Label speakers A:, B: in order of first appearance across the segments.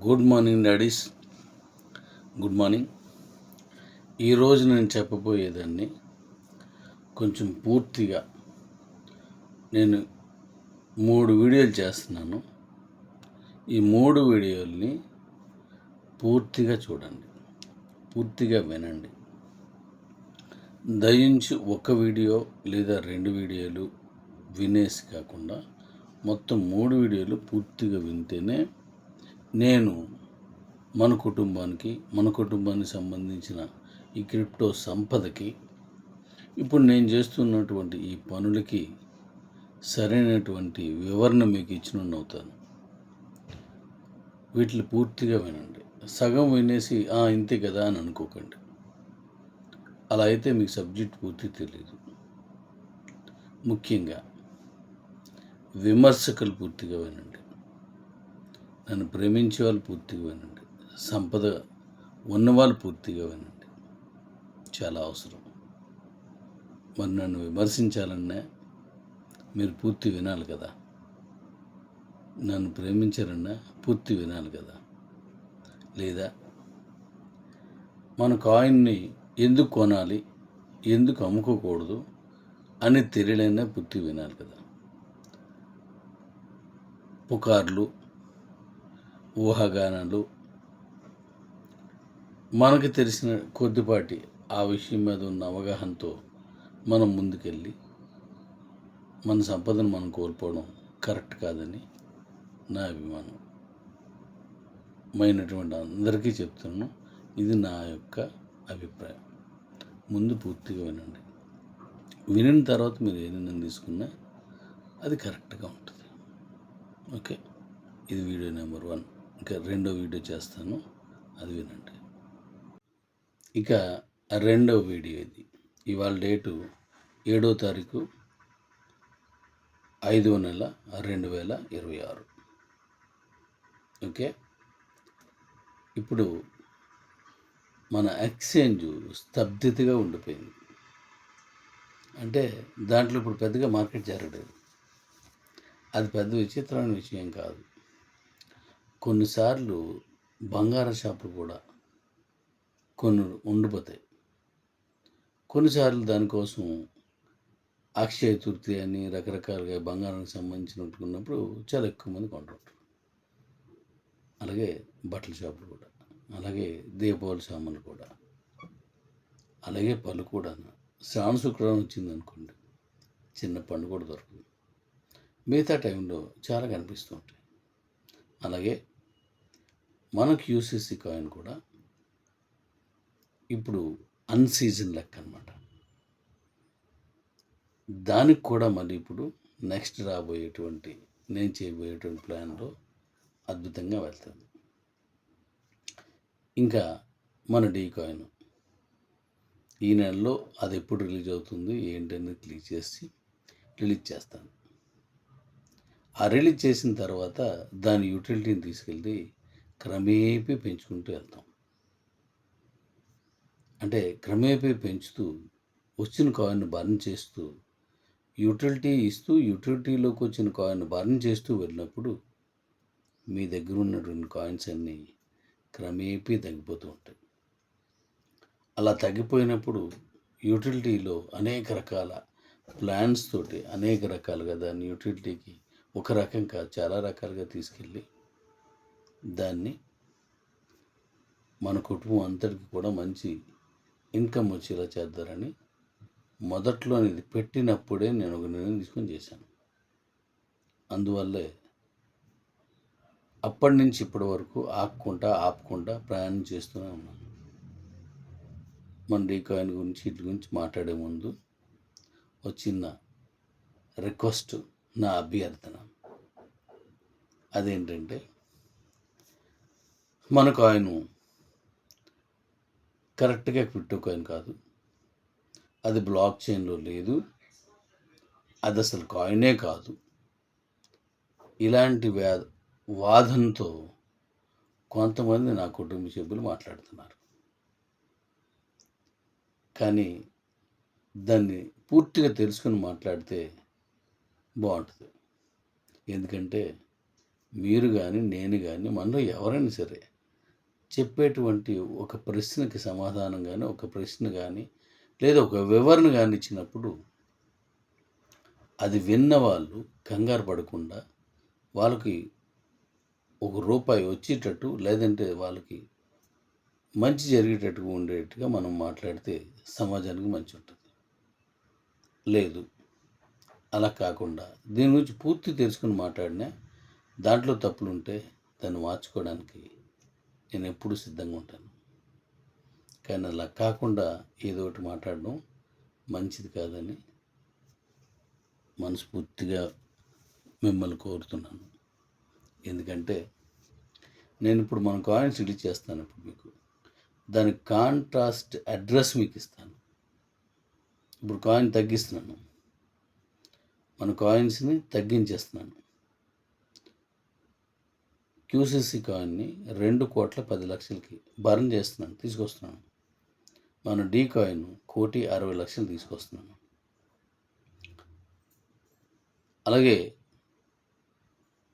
A: Good morning daddy's. Good morning. ఈరోజు నేను చెప్పబోయేదాన్ని కొంచెం పూర్తిగా నేను 3 వీడియోలు చేస్తున్నాను. ఈ 3 వీడియోల్ని పూర్తిగా చూడండి, పూర్తిగా వినండి. దయించి ఒక వీడియో లేదా 2 వీడియోలు వినేసి కాకుండా మొత్తం 3 వీడియోలు పూర్తిగా వింటేనే నేను మన కుటుంబానికి సంబంధించిన ఈ క్రిప్టో సంపదకి ఇప్పుడు నేను చేస్తున్నటువంటి ఈ పనులకి సరైనటువంటి వివరణ మీకు ఇచ్చినవుతాను. వీటిని పూర్తిగా వినండి. సగం వినేసి ఇంతే కదా అని అనుకోకండి. అలా అయితే మీకు సబ్జెక్ట్ పూర్తి తెలియదు. ముఖ్యంగా విమర్శకులు పూర్తిగా వినండి. నన్ను ప్రేమించే వాళ్ళు పూర్తిగా వినండి. సంపద ఉన్నవాళ్ళు పూర్తిగా వినండి. చాలా అవసరం. మరి నన్ను విమర్శించాలన్నా మీరు పూర్తి వినాలి కదా. నన్ను ప్రేమించాలన్నా పూర్తి వినాలి కదా. లేదా మన కాయిన్ని ఎందుకు కొనాలి, ఎందుకు అమ్ముకోకూడదు అని తెలియలేనా పూర్తి వినాలి కదా. పుకార్లు, ఊహాగానాలు, మనకు తెలిసిన కొద్దిపాటి ఆ విషయం మీద ఉన్న అవగాహనతో మనం ముందుకెళ్ళి మన సంపదను మనం కోల్పోవడం కరెక్ట్ కాదని నా అభిమానం. మైనటువంటి అందరికీ చెప్తున్నాను, ఇది నా యొక్క అభిప్రాయం. ముందు పూర్తిగా వినండి. వినిన తర్వాత మీరు ఏ నిర్ణయం తీసుకున్నా అది కరెక్ట్గా ఉంటుంది. ఓకే, ఇది వీడియో నెంబర్ 1. ఇంకా 2వ వీడియో చేస్తాను, అది వినండి. ఇక 2వ వీడియో ఇది. ఇవాళ డేటు 7వ తారీఖు 5వ నెల 2026. ఓకే, ఇప్పుడు మన ఎక్స్చేంజ్ స్తబ్దతగా ఉండిపోయింది. అంటే దాంట్లో ఇప్పుడు పెద్దగా మార్కెట్ జరగలేదు. అది పెద్ద విచిత్రమైన విషయం కాదు. కొన్నిసార్లు బంగారం షాపులు కూడా కొన్ని ఉండిపోతాయి. కొన్నిసార్లు దానికోసం అక్షయ తృతీయ అని రకరకాలుగా బంగారానికి సంబంధించినట్టుకున్నప్పుడు చాలా ఎక్కువ మంది కొంటుంటారు. అలాగే బట్టల షాపులు కూడా, అలాగే దీపావళి సామాన్లు కూడా, అలాగే పళ్ళు కూడా. శ్రావణ శుక్రవారం వచ్చిందనుకోండి, చిన్న పండు కూడా దొరుకుతుంది. మిగతా టైంలో చాలా కనిపిస్తూ ఉంటాయి. అలాగే మనకు యూసీసీ కాయిన్ కూడా ఇప్పుడు అన్సీజన్ లెక్క అనమాట. దానికి కూడా మళ్ళీ ఇప్పుడు నెక్స్ట్ రాబోయేటువంటి నేను చేయబోయేటువంటి ప్లాన్లో అద్భుతంగా వెళ్తుంది. ఇంకా మన డీ కాయిన్ ఈ నెలలో అది ఎప్పుడు రిలీజ్ అవుతుంది ఏంటనేది రిలీజ్ చేస్తాను. ఆ రిలీజ్ చేసిన తర్వాత దాని యూటిలిటీని తీసుకెళ్ళి క్రమేపీ పెంచుకుంటూ వెళ్తాం. అంటే క్రమేపీ పెంచుతూ వచ్చిన కాయిన్ బర్న్ చేస్తూ యూటిలిటీ ఇస్తూ యూటిలిటీలోకి వచ్చిన కాయిన్ బర్న్ చేస్తూ వెళ్ళినప్పుడు మీ దగ్గర ఉన్నటువంటి కాయిన్స్ అన్నీ క్రమేపీ తగ్గిపోతూ ఉంటాయి. అలా తగ్గిపోయినప్పుడు యూటిలిటీలో అనేక రకాల ప్లాన్స్ తోటి అనేక రకాలుగా దాన్ని యూటిలిటీకి ఒక రకం కాదు చాలా రకాలుగా తీసుకెళ్ళి దాన్ని మన కుటుంబం అంతటికి కూడా మంచి ఇన్కమ్ వచ్చేలా చేద్దారని మొదట్లో ఇది పెట్టినప్పుడే నేను ఒక నిర్ణయం తీసుకొని చేశాను. అందువల్లే అప్పటి నుంచి ఇప్పటి వరకు ఆపకుండా ప్రయాణం చేస్తూనే ఉన్నాను. మన డీ కాయిన్ గురించి వీటి గురించి మాట్లాడే ముందు ఒక చిన్న రిక్వెస్ట్, నా అభ్యర్థన. అదేంటంటే మన కాయిన్ కరెక్ట్గా క్రిప్టో కాయిన్ కాదు, అది బ్లాక్ చైన్లో లేదు, అది అసలు కాయినే కాదు. ఇలాంటి వాదనతో కొంతమంది నా కుటుంబ సభ్యులు మాట్లాడుతున్నారు. కానీ దాన్ని పూర్తిగా తెలుసుకుని మాట్లాడితే బాగుంటుంది. ఎందుకంటే మీరు కానీ నేను కానీ మనలో ఎవరైనా సరే చెప్పేటువంటి ఒక ప్రశ్నకి సమాధానం కానీ ఒక ప్రశ్న కానీ లేదా ఒక వివరణ కానీ ఇచ్చినప్పుడు అది విన్న వాళ్ళు కంగారు పడకుండా వాళ్ళకి ఒక రూపాయి వచ్చేటట్టు లేదంటే వాళ్ళకి మంచి జరిగేటట్టుగా ఉండేట్టుగా మనం మాట్లాడితే సమాజానికి మంచి ఉంటుంది. లేదు అలా కాకుండా దీని గురించి పూర్తి తెలుసుకుని మాట్లాడినా దాంట్లో తప్పులుంటే దాన్ని మార్చుకోవడానికి నేను ఎప్పుడూ సిద్ధంగా ఉంటాను. కానీ అలా కాకుండా ఏదో ఒకటి మాట్లాడడం మంచిది కాదని మనస్ఫూర్తిగా మిమ్మల్ని కోరుతున్నాను. ఎందుకంటే నేను ఇప్పుడు మన కాయిన్స్ రిలీజ్ చేస్తాను. ఇప్పుడు మీకు దాని కాంట్రాస్ట్ అడ్రస్ మీకు ఇస్తాను. ఇప్పుడు కాయిన్ తగ్గిస్తున్నాను, మన కాయిన్స్ని తగ్గించేస్తున్నాను. క్యూసీసీ కాయిన్ని 2,10,00,000కి బర్న్ చేస్తున్నాను, తీసుకొస్తున్నాను. మన డీ కాయిన్ 1,60,00,000 తీసుకొస్తున్నాను. అలాగే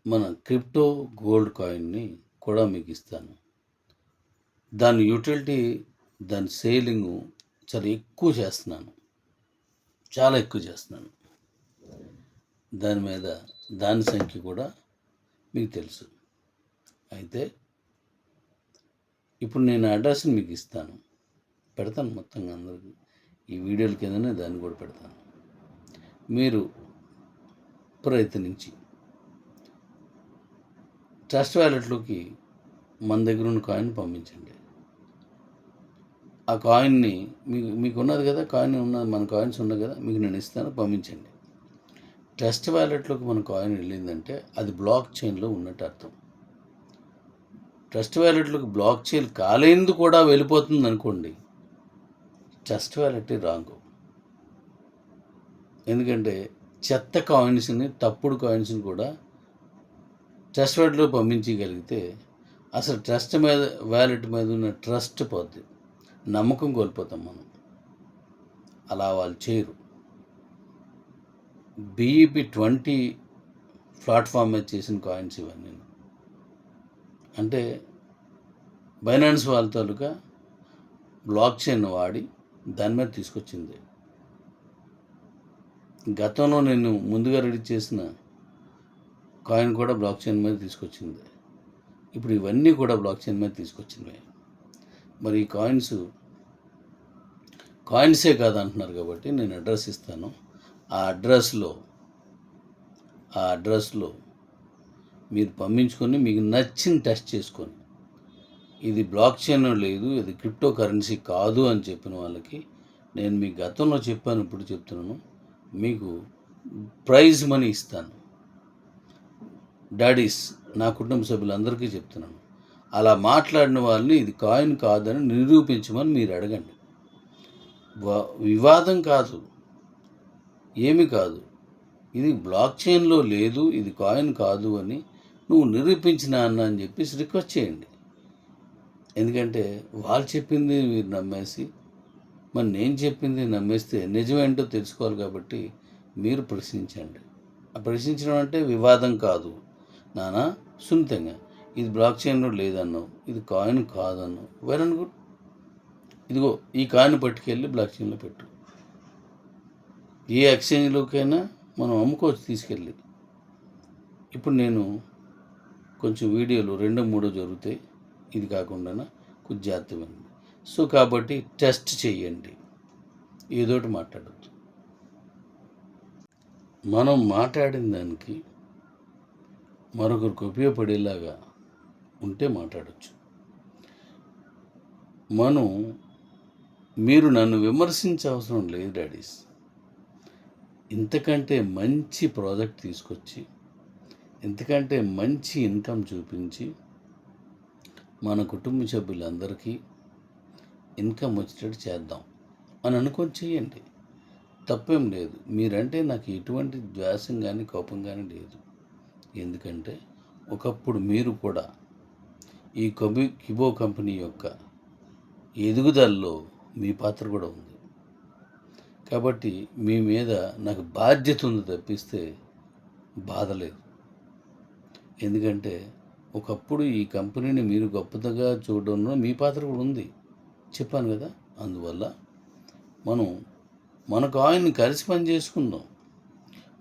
A: మన క్రిప్టో గోల్డ్ కాయిన్ని కూడా మీకు ఇస్తాను. దాని యూటిలిటీ, దాని సేలింగ్ చాలా ఎక్కువ చేస్తున్నాను, చాలా ఎక్కువ చేస్తున్నాను. దాని మీద దాని సంఖ్య కూడా మీకు తెలుసు. అయితే ఇప్పుడు నేను అడ్రస్ని మీకు ఇస్తాను, పెడతాను మొత్తంగా అందరికీ. ఈ వీడియోల కిందనే దాన్ని కూడా పెడతాను. మీరు ప్రయత్నించి ట్రస్ట్ వ్యాలెట్లోకి మన దగ్గర ఉన్న కాయిన్ పంపించండి. ఆ కాయిన్ని మీకు ఉన్నది కదా, కాయిన్ ఉన్నది, మన కాయిన్స్ ఉన్నది కదా, మీకు నేను ఇస్తాను, పంపించండి. ట్రస్ట్ వ్యాలెట్లోకి మన కాయిన్ వెళ్ళిందంటే అది బ్లాక్ చైన్లో ఉన్నట్టు అర్థం. ట్రస్ట్ వ్యాలెట్లోకి బ్లాక్ చైన్ కాలేందు కూడా వెళ్ళిపోతుంది అనుకోండి, ట్రస్ట్ వ్యాలెట్ రాంగ్. ఎందుకంటే చెత్త కాయిన్స్ని, తప్పుడు కాయిన్స్ని కూడా ట్రస్ట్ వ్యాలెట్లో పంపించగలిగితే అసలు ట్రస్ట్ మీద, వ్యాలెట్ మీద ఉన్న ట్రస్ట్ పోద్ది, నమ్మకం కోల్పోతాం మనం. అలా వాళ్ళు చేయరు. BEP20 ప్లాట్ఫామ్ మీద చేసిన కాయిన్స్ ఇవన్నీ. అంటే బైనాన్స్ వాళ్ళ తాలూకా బ్లాక్ చైన్ వాడి దాని మీద తీసుకొచ్చింది. గతంలో నేను ముందుగా రెడీ చేసిన కాయిన్ కూడా బ్లాక్ చైన్ మీద తీసుకొచ్చింది. ఇప్పుడు ఇవన్నీ కూడా బ్లాక్ చైన్ మీద తీసుకొచ్చినవి. మరి ఈ కాయిన్సే కాదంటున్నారు కాబట్టి నేను అడ్రస్ ఇస్తాను. ఆ అడ్రస్లో మీరు పంపించుకొని మీకు నచ్చిన టెస్ట్ చేసుకొని, ఇది బ్లాక్ చైన్ లేదు, ఇది క్రిప్టో కరెన్సీ కాదు అని చెప్పిన వాళ్ళకి నేను మీకు గతంలో చెప్పాను, ఇప్పుడు చెప్తున్నాను, మీకు ప్రైజ్ మనీ ఇస్తాను. డాడీస్, నా కుటుంబ సభ్యులందరికీ చెప్తున్నాను, అలా మాట్లాడిన వాళ్ళని ఇది కాయిన్ కాదని నిరూపించమని మీరు అడగండి. వివాదం కాదు, ఏమి కాదు, ఇది బ్లాక్ చైన్లో లేదు, ఇది కాయిన్ కాదు అని నువ్వు నిరూపించిన అన్న అని చెప్పేసి రిక్వెస్ట్ చేయండి. ఎందుకంటే వాళ్ళు చెప్పింది మీరు నమ్మేసి, మరి నేను చెప్పింది నమ్మేస్తే నిజమేంటో తెలుసుకోవాలి. కాబట్టి మీరు ప్రశ్నించండి. ఆ ప్రశ్నించడం అంటే వివాదం కాదు నానా, సున్నితంగా ఇది బ్లాక్ చైన్లో లేదన్నావు, ఇది కాయిన్ కాదన్నావు, వెల్ అండ్ గుడ్, ఇదిగో ఈ కాయిన్ పట్టుకెళ్ళి బ్లాక్ చైన్లో పెట్టు. ఏ ఎక్స్చేంజ్లోకైనా మనం అమ్ముకోవచ్చు తీసుకెళ్ళి. ఇప్పుడు నేను కొంచెం వీడియోలు 2-3 జరుగుతాయి, ఇది కాకుండా కొంచెం జాగ్రత్తగా ఉంది. సో కాబట్టి టెస్ట్ చేయండి, ఏదోటి మాట్లాడద్దు. మనం మాట్లాడిన దానికి మరొకరికి ఉపయోగపడేలాగా ఉంటే మాట్లాడచ్చు. మీరు నన్ను విమర్శించే అవసరం లేదు డాడీస్. ఇంతకంటే మంచి ప్రాజెక్ట్ తీసుకొచ్చి, ఇంతకంటే మంచి ఇన్కమ్ చూపించి మన కుటుంబ సభ్యులందరికీ ఇన్కమ్ వచ్చేటట్టు చేద్దాం అని అనుకొని చేయండి, తప్పేం లేదు. మీరంటే నాకు ఎటువంటి ద్వేషం కానీ కోపం కానీ లేదు. ఎందుకంటే ఒకప్పుడు మీరు కూడా ఈ కిబో కంపెనీ యొక్క ఎదుగుదలలో మీ పాత్ర కూడా ఉంది. కాబట్టి మీ మీద నాకు బాధ్యత ఉంది తప్పిస్తే బాధ లేదు. ఎందుకంటే ఒకప్పుడు ఈ కంపెనీని మీరు గొప్పగా చూడడంలో మీ పాత్ర కూడా ఉంది, చెప్పాను కదా. అందువల్ల మనం మన కాయిన్ని కలిసి పని చేసుకుందాం.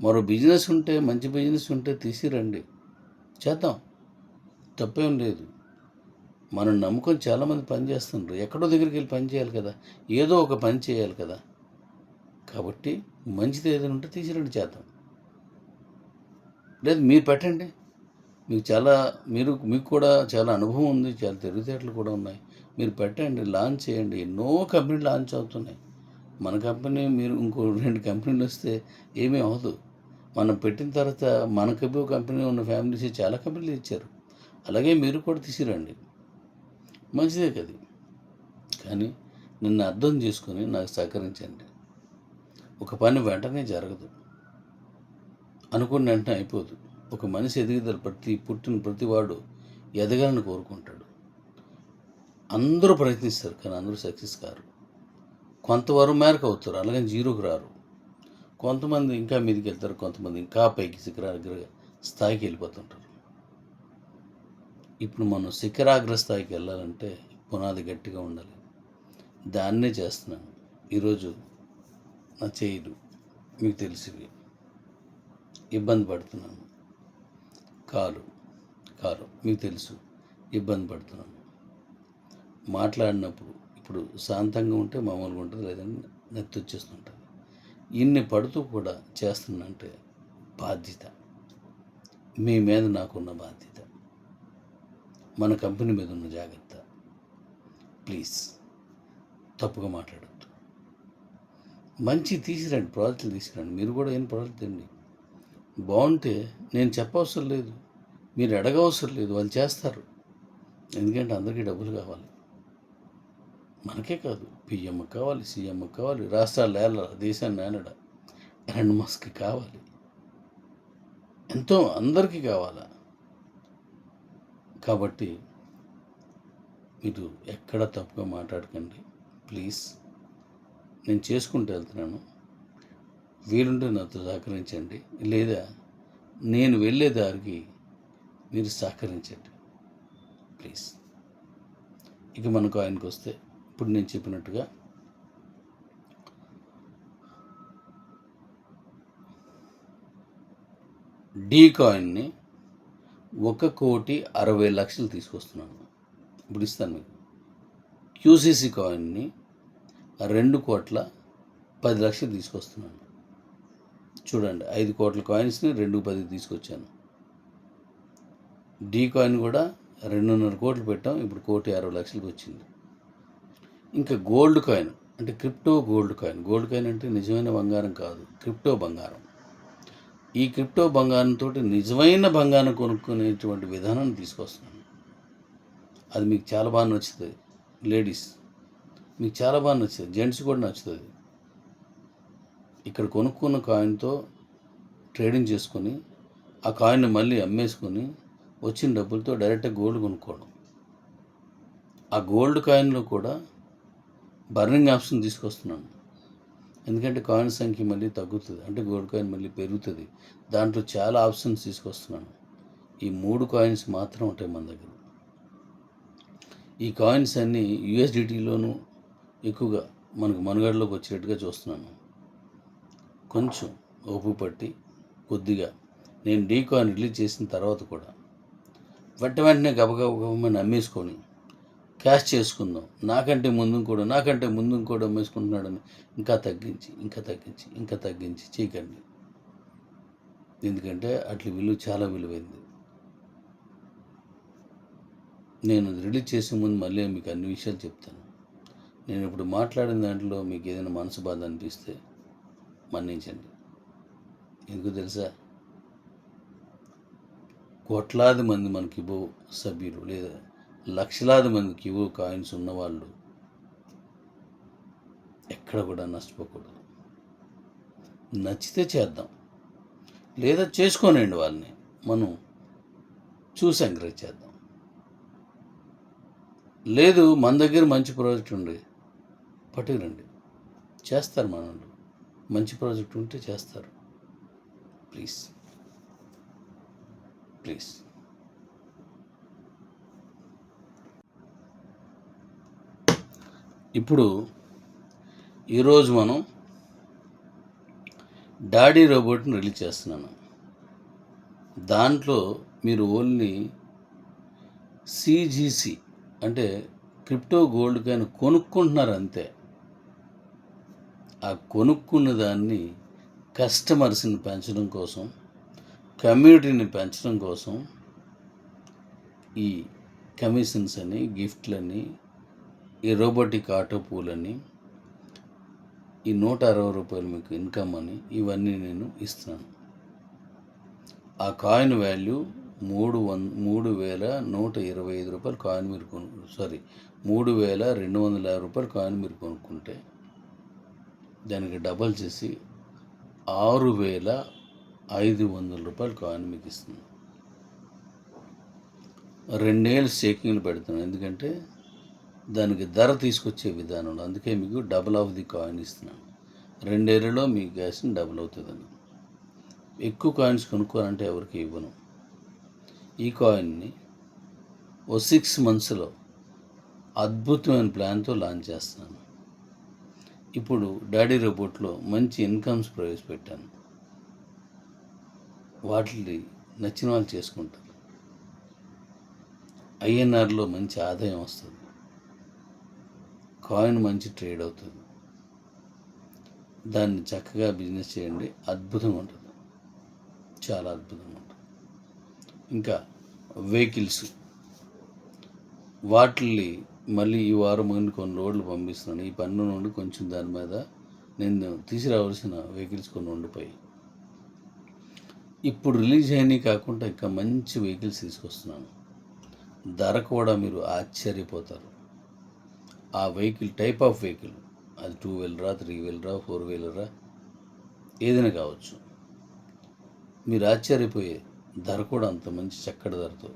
A: మరో బిజినెస్ ఉంటే, మంచి బిజినెస్ ఉంటే తీసిరండి, చేద్దాం, తప్పేం లేదు. మనం నమ్ముకొని చాలామంది పని చేస్తుండ్రు. ఎక్కడో దగ్గరికి వెళ్ళి పని చేయాలి కదా, ఏదో ఒక పని చేయాలి కదా. కాబట్టి మంచిది ఏదైనా ఉంటే తీసిరండి, చేద్దాం. లేదు మీరు పెట్టండి, మీకు కూడా చాలా అనుభవం ఉంది, చాలా తెలివితేటలు కూడా ఉన్నాయి. మీరు పెట్టండి, లాంచ్ చేయండి. ఎన్నో కంపెనీలు లాంచ్ అవుతున్నాయి. మన కంపెనీ మీరు ఇంకో 2 కంపెనీలు వస్తే ఏమీ అవ్వదు. మనం పెట్టిన తర్వాత మనకు కంపెనీ ఉన్న ఫ్యామిలీస్ చాలా కంపెనీలు ఇచ్చారు. అలాగే మీరు కూడా తీసిరండి, మంచిదే కదా. కానీ నిన్ను అర్థం చేసుకొని నాకు సహకరించండి. ఒక పని వెంటనే జరగదు, అనుకున్న వెంటనే అయిపోదు. ఒక మనిషి ఎదుగుదల పుట్టిన ప్రతివాడు ఎదగాలని కోరుకుంటాడు. అందరూ ప్రయత్నిస్తారు, కానీ అందరూ సక్సెస్ కారు. కొంతవరకు మేరకు అవుతారు, అలాగే జీరోకి రారు. కొంతమంది ఇంకా మీదికి వెళ్తారు, కొంతమంది ఇంకా పైకి శిఖరాగ్ర స్థాయికి వెళ్ళిపోతుంటారు. ఇప్పుడు మనం శిఖరాగ్ర స్థాయికి వెళ్ళాలంటే పునాది గట్టిగా ఉండాలి. దాన్నే చేస్తున్నాను. ఈరోజు నా చేయులు మీకు తెలిసివి, ఇబ్బంది పడుతున్నాను. కాలు మీకు తెలుసు, ఇబ్బంది పడుతున్నాను. మాట్లాడినప్పుడు ఇప్పుడు శాంతంగా ఉంటే మామూలుగా ఉంటుంది, లేదంటే నెత్తి వచ్చేస్తుంటుంది. ఇన్ని పడుతూ కూడా చేస్తున్నంటే బాధ్యత, మీ మీద నాకున్న బాధ్యత, మన కంపెనీ మీద ఉన్న జాగ్రత్త. ప్లీజ్ తప్పుగా మాట్లాడద్దు. మంచి తీసిరండి, ప్రాజెక్టులు తీసుకురండి. మీరు కూడా ఏం ప్రాజెక్ట్ అండి బాగుంటే నేను చెప్పవసరం లేదు, మీరు అడగవసరం లేదు, వాళ్ళు చేస్తారు. ఎందుకంటే అందరికీ డబ్బులు కావాలి, మనకే కాదు, పిఎంకి కావాలి, సీఎంకి కావాలి, రాష్ట్రాలు ఏలాలి, దేశాన్ని ఏలడ ఎలాంటి మస్క్కి కావాలి, ఎంతో అందరికీ కావాలా. కాబట్టి మీరు ఎక్కడ తప్పుగా మాట్లాడకండి ప్లీజ్. నేను చేసుకుంటూ వెళ్తున్నాను, వీలుంటే నాతో సహకరించండి, లేదా నేను వెళ్ళే దారికి మీరు సహకరించండి ప్లీజ్. ఇక మనకు ఆయనకు వస్తే, ఇప్పుడు నేను చెప్పినట్టుగా డీ కాయిన్ని 1,60,00,000 తీసుకొస్తున్నాను, ఇప్పుడు ఇస్తాను మీకు. క్యూసీసీ కాయిన్ని 2,10,00,000 తీసుకొస్తున్నాను. చూడండి, 5 కోట్ల కాయిన్స్ని 2,10 తీసుకొచ్చాను. డీ కాయిన్ కూడా 2.5 కోట్లు పెట్టాం, ఇప్పుడు 1,60,00,000 వచ్చింది. ఇంకా గోల్డ్ కాయిన్ అంటే crypto gold coin. Gold coin అంటే నిజమైన బంగారం కాదు, క్రిప్టో బంగారం. ఈ క్రిప్టో బంగారంతో నిజమైన బంగారం కొనుక్కునేటువంటి విధానాన్ని తీసుకొస్తున్నాను. అది మీకు చాలా బాగా నచ్చుతుంది, లేడీస్ మీకు చాలా బాగా నచ్చుతుంది, జెంట్స్ కూడా నచ్చుతుంది. ఇక్కడ కొనుక్కున్న కాయిన్తో ట్రేడింగ్ చేసుకొని ఆ కాయిన్ని మళ్ళీ అమ్మేసుకొని వచ్చిన డబ్బులతో డైరెక్ట్గా గోల్డ్ కొనుక్కోవడం. ఆ గోల్డ్ కాయిన్లో కూడా బర్నింగ్ ఆప్షన్ తీసుకొస్తున్నాను, ఎందుకంటే కాయిన్ సంఖ్య మళ్ళీ తగ్గుతుంది, అంటే గోల్డ్ కాయిన్ మళ్ళీ పెరుగుతుంది. దాంట్లో చాలా ఆప్షన్స్ తీసుకొస్తున్నాను. ఈ 3 కాయిన్స్ మాత్రం ఉంటాయి మన దగ్గర. ఈ కాయిన్స్ అన్నీ యూఎస్డిటీలోనూ ఎక్కువగా మనకు మనుగడలోకి వచ్చేట్టుగా చూస్తున్నాను. కొంచెం ఓపిక పట్టి కొద్దిగా నేను డీ కాయిన్ రిలీజ్ చేసిన తర్వాత కూడా వెంటనే గబగబని అమ్మేసుకొని క్యాష్ చేసుకుందాం. నాకంటే ముందు కూడా అమ్మేసుకుంటున్నాడని ఇంకా తగ్గించి చేయకండి. ఎందుకంటే అట్ల విలువ చాలా విలువైంది. నేను రిలీజ్ చేసే ముందు మళ్ళీ మీకు అన్ని విషయాలు చెప్తాను. నేను ఇప్పుడు మాట్లాడిన దాంట్లో మీకు ఏదైనా మనసు బాధ అనిపిస్తే మన్నించండి. ఎందుకు తెలుసా, కోట్లాది మంది మనకి ఇవ్వ సభ్యులు, లేదా లక్షలాది మందికి ఇవ్వ కాయిన్స్ ఉన్నవాళ్ళు ఎక్కడ కూడా నష్టపోకూడదు. నచ్చితే చేద్దాం, లేదా చేసుకోనండి, వాళ్ళని మనం చూసి ఎంకరేజ్ చేద్దాం. లేదు మన దగ్గర మంచి ప్రాజెక్ట్ ఉండి పట్టుకురండి, చేస్తారు మన వాళ్ళు. మంచి ప్రాజెక్ట్ ఉంటే చేస్తారు. ప్లీజ్ ఇప్పుడు ఈరోజు మనం డాడీ రోబోట్ని రిలీజ్ చేస్తున్నాను. దాంట్లో మీరు ఓన్లీ CGC అంటే క్రిప్టో గోల్డ్ కాయిన్ కొనుక్కుంటున్నారు అంతే. ఆ కొనుక్కున్న దాన్ని కస్టమర్స్ని పెంచడం కోసం, కమ్యూనిటీని పెంచడం కోసం ఈ కమిషన్స్ అని, గిఫ్ట్లని, ఈ రోబోటిక్ ఆటో పూలని, ఈ 160 రూపాయలు మీకు ఇన్కమ్ అని ఇవన్నీ నేను ఇస్తున్నాను. ఆ కాయిన్ వాల్యూ 3,125 రూపాయలు కాయిన్ మీరు 3,250 రూపాయలు కాయిన్ మీరు కొనుక్కుంటే దానికి డబల్ చేసి 6,500 రూపాయలు కాయిన్ మీకు ఇస్తుంది. 2 ఏళ్ళు స్టేకింగ్లు పెడుతున్నాను, ఎందుకంటే దానికి ధర తీసుకొచ్చే విధానంలో. అందుకే మీకు డబుల్ ఆఫ్ ది కాయిన్ ఇస్తున్నాను. 2 ఏళ్ళలో మీ గ్యాస్ని డబుల్ అవుతుందని. ఎక్కువ కాయిన్స్ కొనుక్కోవాలంటే ఎవరికి ఇవ్వను. ఈ కాయిన్ని ఓ 6 మంత్స్లో అద్భుతమైన ప్లాన్తో లాంచ్ చేస్తున్నాను. ఇప్పుడు డాడీ రోబోట్లో మంచి ఇన్కమ్స్ ప్రవేశపెట్టాను. వాటిని నచ్చిన వాళ్ళు చేసుకుంటారు. INRలో మంచి ఆదాయం వస్తుంది. కాయిన్ మంచి ట్రేడ్ అవుతుంది. దాన్ని చక్కగా బిజినెస్ చేయండి, అద్భుతంగా ఉంటుంది, చాలా అద్భుతంగా ఉంటుంది. ఇంకా వెహికల్స్, వాటిని మళ్ళీ ఈ వారం కొన్ని లోడ్లు పంపిస్తున్నాను. ఈ పన్ను నుండి కొంచెం దాని మీద నేను తీసుకురావాల్సిన వెహికల్స్ కొన్ని ఉండిపోయి, ఇప్పుడు రిలీజ్ అయినవి కాకుండా ఇంకా మంచి వెహికల్స్ తీసుకొస్తున్నాను. ధర కూడా మీరు ఆశ్చర్యపోతారు. ఆ వెహికల్ టైప్ ఆఫ్ వెహికల్, అది 2 వీలరా, 3 వీలరా, 4 వీలరా, ఏదైనా కావచ్చు. మీరు ఆశ్చర్యపోయే ధర కూడా అంత మంచి చక్కటి ధరతో,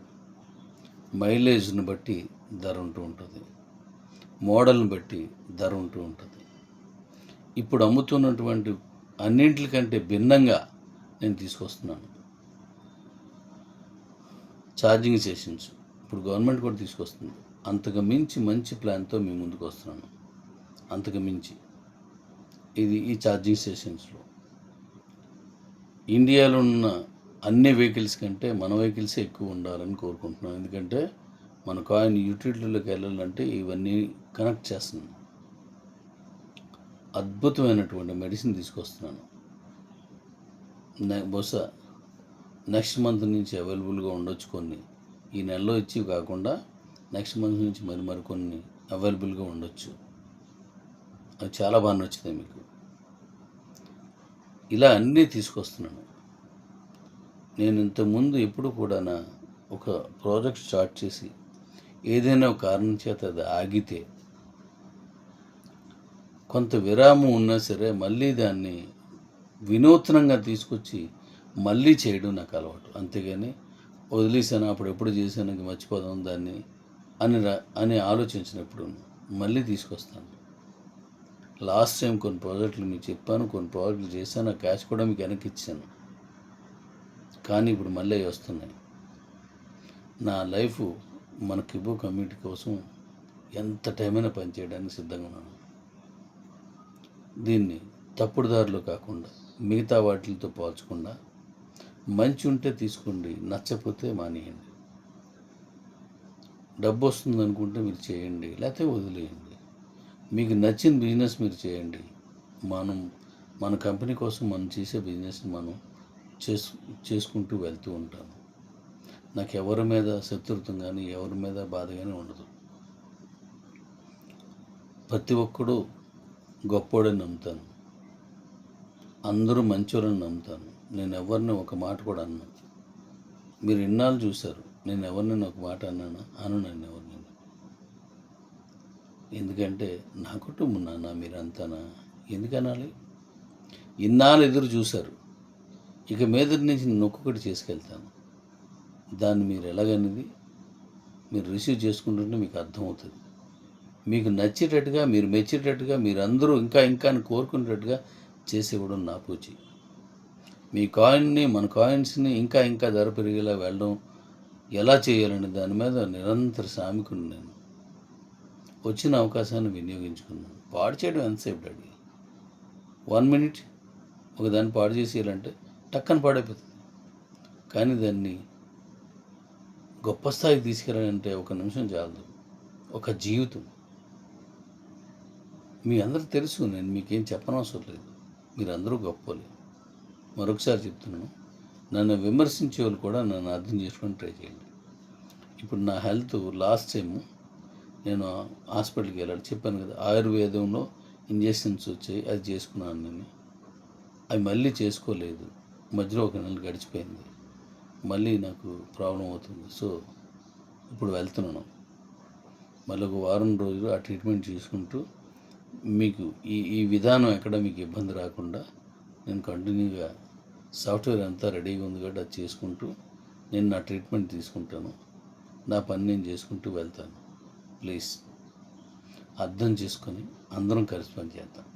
A: మైలేజ్ని బట్టి ధర ఉంటూ ఉంటుంది, మోడల్ని బట్టి ధర ఉంటూ ఉంటుంది. ఇప్పుడు అమ్ముతున్నటువంటి అన్నింటికంటే భిన్నంగా నేను తీసుకొస్తున్నాను. ఛార్జింగ్ స్టేషన్స్ ఇప్పుడు గవర్నమెంట్ కూడా తీసుకొస్తుంది. అంతకు మించి మంచి ప్లాన్తో మీ ముందుకు వస్తున్నాను. అంతకు మించి ఈ ఛార్జింగ్ స్టేషన్స్లో ఇండియాలో ఉన్న అన్ని వెహికల్స్ కంటే మన వెహికల్సే ఎక్కువ ఉండాలని కోరుకుంటున్నాను. ఎందుకంటే మన కాయిన్ యూటిలిటీలోకి వెళ్ళాలంటే ఇవన్నీ కనెక్ట్ చేస్తున్నాను. అద్భుతమైనటువంటి మెడిసిన్ తీసుకొస్తున్నాను. బహుశా నెక్స్ట్ మంత్ నుంచి అవైలబుల్గా ఉండొచ్చు. కొన్ని ఈ నెలలో ఇచ్చి కాకుండా నెక్స్ట్ మంత్ నుంచి మరికొన్ని అవైలబుల్గా ఉండొచ్చు. అది చాలా బాగా నచ్చుతాయి మీకు. ఇలా అన్నీ తీసుకొస్తున్నాను. నేను ఇంతకుముందు ఎప్పుడు కూడా ఒక ప్రాజెక్ట్ స్టార్ట్ చేసి ఏదైనా ఒక కారణం చేత అది ఆగితే, కొంత విరామం ఉన్నా సరే మళ్ళీ దాన్ని వినూత్నంగా తీసుకొచ్చి మళ్ళీ చేయడం నాకు అలవాటు. అంతేగాని వదిలేసాను, అప్పుడు ఎప్పుడు చేశాను, ఇంక మర్చిపోదాం దాన్ని అని ఆలోచించినప్పుడు మళ్ళీ తీసుకొస్తాను. లాస్ట్ టైం కొన్ని ప్రాజెక్టులు మీకు చెప్పాను, కొన్ని ప్రాజెక్టులు చేశాను, ఆ క్యాష్ కూడా మీకు వెనక్కి ఇచ్చాను. కానీ ఇప్పుడు మళ్ళీ వస్తున్నాయి. నా లైఫ్ మన కిబో కమ్యూనిటీ కోసం ఎంత టైమైనా పనిచేయడానికి సిద్ధంగా ఉన్నాను. దీన్ని తప్పుడు దారిలో కాకుండా మిగతా వాటితో పోల్చకుండా మంచి ఉంటే తీసుకోండి, నచ్చకపోతే మానేయండి. డబ్బు వస్తుంది అనుకుంటే మీరు చేయండి, లేకపోతే వదిలేయండి. మీకు నచ్చిన బిజినెస్ మీరు చేయండి. మన కంపెనీ కోసం మనం చేసే బిజినెస్ని మనం చేసుకుంటూ వెళ్తూ ఉంటాను. నాకు ఎవరి మీద శత్రుత్వం కానీ ఎవరి మీద బాధ కానీ ఉండదు. ప్రతి ఒక్కడు గొప్పోడని నమ్ముతాను. అందరూ మంచోళ్ళని నమ్ముతాను. నేను ఎవరిని ఒక మాట కూడా అన్నాను. మీరు ఇన్నాళ్ళు చూశారు, నేను ఎవరిని ఒక మాట అన్నాను నన్ను ఎవరిని. ఎందుకంటే నా కుటుంబం నాన్న, మీరంతానా, ఎందుకనాలి? ఇన్నాళ్ళు ఎదురు చూశారు. ఇక మీద నుంచి నేను ఒక్కొక్కటి చేసుకెళ్తాను. దాన్ని మీరు ఎలాగనేది మీరు రిసీవ్ చేసుకుంటుంటే మీకు అర్థమవుతుంది. మీకు నచ్చేటట్టుగా, మీరు మెచ్చేటట్టుగా, మీరు అందరూ ఇంకా అని కోరుకునేటట్టుగా చేసేవ్వడం నా పూచి. మీ కాయిన్ని, మన కాయిన్స్ని ఇంకా ధర పెరిగేలా వెళ్ళడం ఎలా చేయాలని దాని మీద నిరంతర శ్రామికుని నేను. వచ్చిన అవకాశాన్ని వినియోగించుకున్నాను. పాడు చేయడం ఎంతసేపు డాడీ? 1 మినిట్ ఒకదాన్ని పాడు చేసేయాలంటే టక్కన పాడైపోతుంది. కానీ దాన్ని గొప్ప స్థాయికి తీసుకెళ్ళాలంటే 1 నిమిషం చాలదు. ఒక జీవితం. మీ అందరికి తెలుసు, నేను మీకేం చెప్పనవసరం లేదు. మీరందరూ గొప్పోలే. మరొకసారి చెప్తున్నాను, నన్ను విమర్శించే వాళ్ళు కూడా నన్ను అర్థం చేసుకొని ట్రై చేయండి. ఇప్పుడు నా హెల్త్ లాస్ట్ టైము నేను హాస్పిటల్కి వెళ్ళాలి చెప్పాను కదా, ఆయుర్వేదంలో ఇంజెక్షన్స్ వచ్చాయి, అది చేసుకున్నాను నేను. అవి మళ్ళీ చేసుకోలేదు. మధ్యలో 1 నెల గడిచిపోయింది. మళ్ళీ నాకు ప్రాబ్లం అవుతుంది. సో ఇప్పుడు వెళ్తున్నాను. మళ్ళీ 1 వారం రోజులు ఆ ట్రీట్మెంట్ చేసుకుంటూ మీకు ఈ విధానం ఎక్కడ మీకు ఇబ్బంది రాకుండా నేను కంటిన్యూగా సాఫ్ట్వేర్ అంతా రెడీగా ఉంది కాబట్టి అది చేసుకుంటూ నేను నా ట్రీట్మెంట్ తీసుకుంటాను. నా పని నేను చేసుకుంటూ వెళ్తాను. ప్లీజ్ అర్థం చేసుకొని అందరం కలిసి పని చేద్దాం.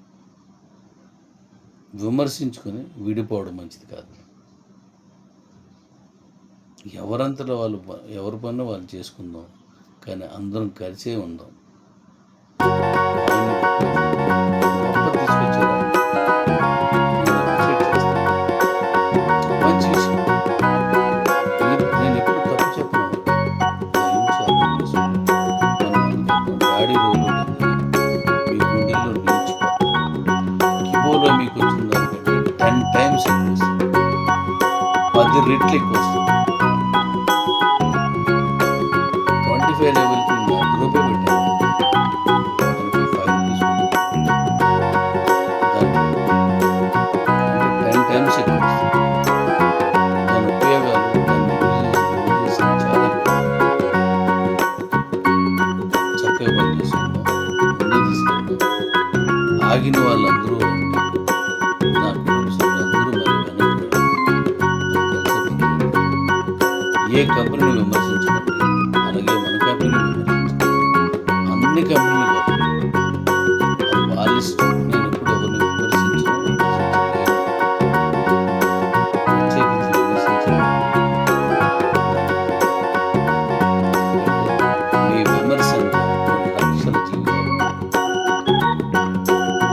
A: విమర్శించుకొని విడిపోవడం మంచిది కాదు. ఎవరంతలో వాళ్ళు ఎవరి పని వాళ్ళు చేసుకుందాం, కానీ అందరం కలిసే ఉందాం. గొప్ప తీసుకొచ్చారా నేను అప్రిషియేట్ చేస్తాను. మంచి విషయం. నేను ఎప్పుడు తప్పు చెప్పను. దయించి అర్థం చేసుకోండి. మనం అనుకుంటాం డాడీ రోలు మీ గుండెల్లో నిలిచిపోతాం. కిబోలో మీకు వచ్చిన దానికంటే 10 టైమ్స్ ఎక్కువ వస్తుంది, 10 రెట్లు ఎక్కువ వస్తుంది. 25 లెవెల్కి గ్రూపే పెట్టాను. దానికి 5 రూపీస్ అంటే 10 టైమ్స్ ఎక్కువ వస్తుంది. దాని ఉపయోగాలు, దాన్ని చేసిన చాలా ఎక్కువ. చక్కగా పని చేసుకుందాం, ముందుకు తీసుకెళ్దాం. ఆగిన వాళ్ళందరూ రండి. నా కుటుంబ సభ్యులందరూ మరి వెనక్కి రండి. ఏ కంపెనీని విమర్శించకండి, అలాగే మన కంపెనీని విమర్శించండి. అన్ని కంపెనీలు గొప్పవి, అది వాళ్ళ ఇష్టం. నేను ఎప్పుడు ఎవరిని విమర్శించను, విమర్శించలేను. ప్రత్యేకించి విమర్శించను. మీ విమర్శ కొన్ని లక్షల జీవితాలు,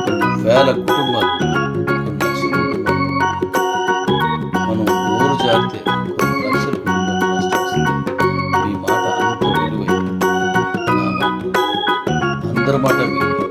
A: కొన్ని వేల కుటుంబాలు, కొన్ని లక్షల కుటుంబాలు. మనం ఊరు జారితే కొన్ని లక్షల కుటుంబాలు నష్టం వస్తుంది. మీ మాట అంత విలువైంది. నా మాట అందరి మాట విలువ.